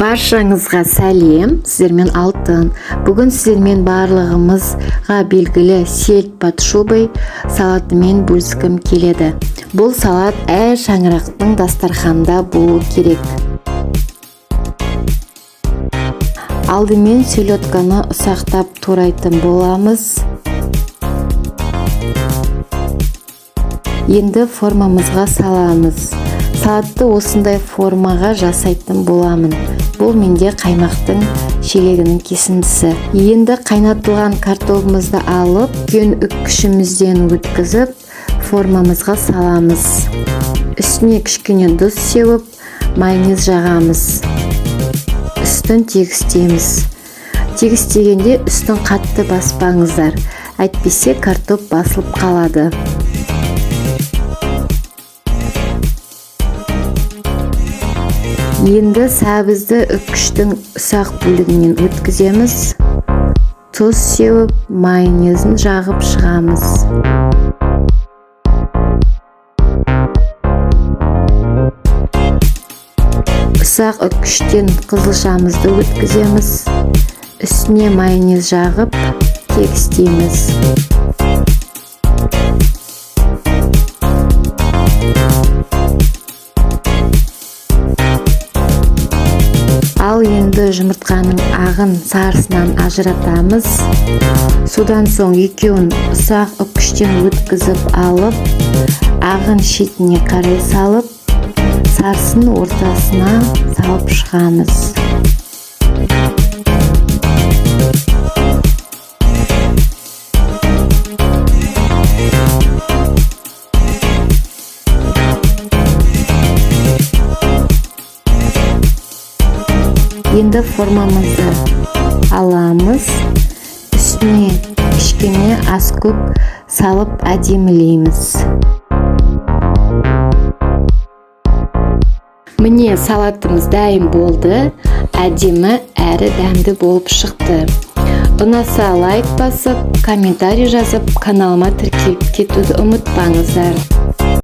Баршаңызға сәлем, сіздермен Алтын. Бүгін сіздермен барлығымызға белгілі сельдь под шубой салатымен бөліскім келеді. Бұл салат әр шаңырақтың дастарханда болу керек. Алдымен селедканы ұсақтап турайтын боламыз. Енді формамызға саламыз. Салатты осындай формаға жасайтын боламын. Бұл менде қаймақтың шелегінің кесіндісі. Енді қайнатылған картопымызды алып, үлкен үккішімізден өткізіп, формамызға саламыз. Үстіне кішкене тұз сеуіп, майонез жағамыз. Үстін тегістейміз. Тегістегенде үстін қатты баспаңыздар. Әйтпесе картоп басылып қалады. Енді сәбізді үккіштің ұсақ бөлігінен өткіземіз. Тұз сеуіп, майонезін жағып шығамыз. Ұсақ үккіштен қызылшамызды өткіземіз. Үстіне майонез жағып, тегістейміз. Ал енді жұмыртқаның ағын сарысынан ажыратамыз. Содан соң екеуін ұсақ үккіштен өткізіп алып, ағын шетіне қарай салып, сарысын ортасына салып шығамыз. Енді формамызды аламыз, үстіне кішкене аз көп салып әдемілейміз. Міне салатымыз дайын болды, әдемі әрі дәмді болып шықты. Ұнаса лайк басып, комментарий жазып, каналыма тіркеліп кетуді ұмытпаңыздар.